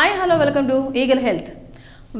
Hi hello welcome to eagle health.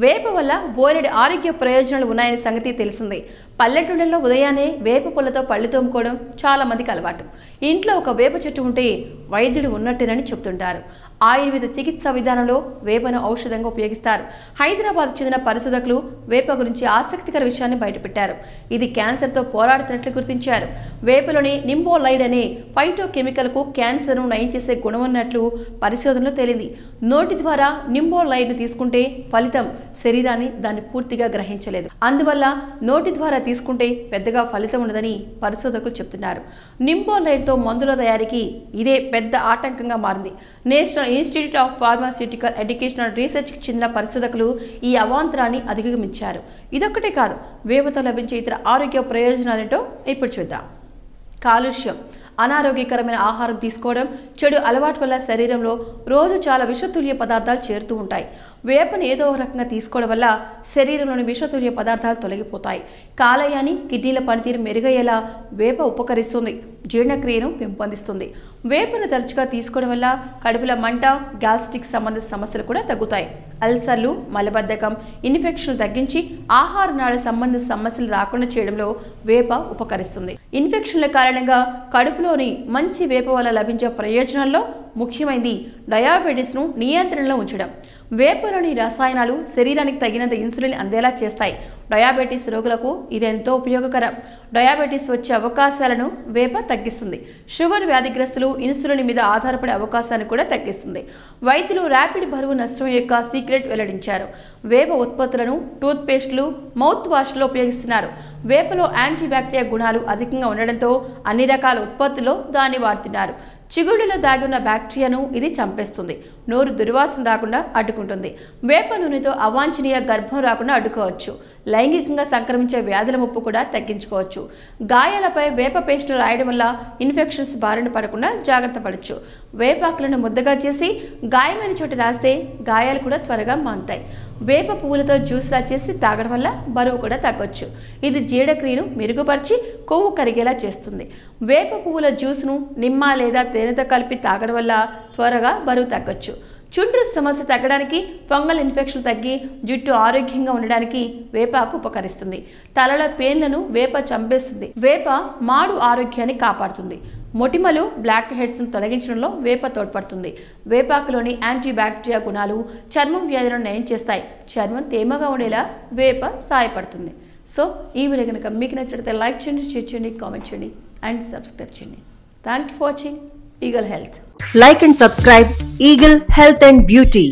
వేప వల్ల బోలెడు ఆరోగ్య ప్రయోజనాలు ఉన్నాయనే సంగతి తెలిసిందే. పల్లెటూళ్ళలో ఉదయాన్నే వేప పుల్లతో పళ్ళు తోముకోవడం చాలా మందికి అలవాటు. ఇంట్లో ఒక వేప చెట్టు ఉంటే వైద్యుడు ఉన్నట్టేనని చెప్తుంటారు. ఆయుర్వేద చికిత్సా విధానంలో వేపను ఔషధంగా ఉపయోగిస్తారు. హైదరాబాద్ చెందిన పరిశోధకులు వేప గురించి ఆసక్తికర విషయాన్ని బయటపెట్టారు. ఇది క్యాన్సర్తో పోరాడుతున్నట్లు గుర్తించారు. వేపలోని నింబోలైడ్ అనే ఫైటోకెమికల్కు క్యాన్సర్ను నయం చేసే గుణం ఉన్నట్లు పరిశోధనలో తేలింది. నోటి ద్వారా నింబోలైడ్ను తీసుకుంటే ఫలితం శరీరాన్ని దాన్ని పూర్తిగా గ్రహించలేదు. అందువల్ల నోటి ద్వారా తీసుకుంటే పెద్దగా ఫలితం ఉండదని పరిశోధకులు చెప్తున్నారు. నింబోలైడ్తో మందుల తయారీకి ఇదే పెద్ద ఆటంకంగా మారింది. National institute of pharmaceutical educational రీసెర్చ్కి చెందిన పరిశోధకులు ఈ అవాంతరాన్ని అధిగమించారు. ఇదొక్కటే కాదు, వేపతో లభించే ఇతర ఆరోగ్య ప్రయోజనాలేంటో ఇప్పుడు చూద్దాం. కాలుష్యం, అనారోగ్యకరమైన ఆహారం తీసుకోవడం, చెడు అలవాటు వల్ల శరీరంలో రోజు చాలా విషతుల్య పదార్థాలు చేరుతూ ఉంటాయి. వేపను ఏదో ఒక రకంగా తీసుకోవడం వల్ల శరీరంలోని విషతుల్య పదార్థాలు తొలగిపోతాయి. కాలేయాన్ని, కిడ్నీల పనితీరు మెరుగయ్యేలా వేప ఉపకరిస్తుంది. జీర్ణక్రియను పెంపొందిస్తుంది. వేపను తరచుగా తీసుకోవడం వల్ల కడుపుల మంట, గ్యాస్ట్రిక్ సంబంధ సమస్యలు కూడా తగ్గుతాయి. అల్సర్లు, మలబద్ధకం, ఇన్ఫెక్షన్ తగ్గించి ఆహార నాళ సంబంధ సమస్యలు రాకుండా చేయడంలో వేప ఉపకరిస్తుంది. ఇన్ఫెక్షన్ల కారణంగా కడుపులోని మంచి వేప వల్ల లభించే ప్రయోజనాల్లో ముఖ్యమైనది డయాబెటీస్ను నియంత్రణలో ఉంచడం. వేపలోని రసాయనాలు శరీరానికి తగినంత ఇన్సులిన్ అందేలా చేస్తాయి. డయాబెటీస్ రోగులకు ఇది ఎంతో ఉపయోగకరం. డయాబెటీస్ వచ్చే అవకాశాలను వేప తగ్గిస్తుంది. షుగర్ వ్యాధిగ్రస్తులు ఇన్సులిన్ మీద ఆధారపడే అవకాశాన్ని కూడా తగ్గిస్తుంది. వైద్యులు ర్యాపిడ్ బరువు నష్టం యొక్క సీక్రెట్ వెల్లడించారు. వేప ఉత్పత్తులను టూత్పేస్ట్లు, మౌత్ వాష్లో ఉపయోగిస్తున్నారు. వేపలో యాంటీబ్యాక్టీరియా గుణాలు అధికంగా ఉండడంతో అన్ని రకాల ఉత్పత్తుల్లో దాన్ని వాడుతున్నారు. చిగుళ్ళలో దాగి ఉన్న బ్యాక్టీరియాను ఇది చంపేస్తుంది. నోరు దుర్వాసన రాకుండా అడ్డుకుంటుంది. వేప నూనెతో అవాంఛనీయ గర్భం రాకుండా అడ్డుకోవచ్చు. లైంగికంగా సంక్రమించే వ్యాధుల ముప్పు కూడా తగ్గించుకోవచ్చు. గాయాలపై వేప పేస్ట్ రాయడం వల్ల ఇన్ఫెక్షన్స్ బారిన పడకుండా జాగ్రత్త పడవచ్చు. వేపాకులను ముద్దగా చేసి గాయమైన చోట రాస్తే గాయాలు కూడా త్వరగా మానుతాయి. వేప పువ్వులతో జ్యూస్లా చేసి తాగడం వల్ల బరువు కూడా తగ్గొచ్చు. ఇది జీర్ణక్రియను మెరుగుపరిచి కొవ్వు కరిగేలా చేస్తుంది. వేప పువ్వుల జ్యూస్ను నిమ్మ లేదా తేనెతో కలిపి తాగడం వల్ల త్వరగా బరువు తగ్గొచ్చు. చుండ్రు సమస్య తగ్గడానికి, ఫంగల్ ఇన్ఫెక్షన్ తగ్గి జుట్టు ఆరోగ్యంగా ఉండడానికి వేపాకు ఉపకరిస్తుంది. తలలో పేన్లను వేప చంపేస్తుంది. వేప మాడు ఆరోగ్యాన్ని కాపాడుతుంది. మొటిమలు, బ్లాక్ హెడ్స్ను తొలగించడంలో వేప తోడ్పడుతుంది. వేపాకులోని యాంటీబ్యాక్టీరియా గుణాలు చర్మం వ్యాధులను నయం చేస్తాయి. చర్మం తేమగా ఉండేలా వేప సహాయపడుతుంది. సో ఈ వీడియో కనుక మీకు నచ్చినట్లయితే లైక్ చేయండి, షేర్ చేయండి, కామెంట్ చేయండి అండ్ సబ్స్క్రైబ్ చేయండి. Thank you for watching eagle health. Like and subscribe Eagle Health and Beauty.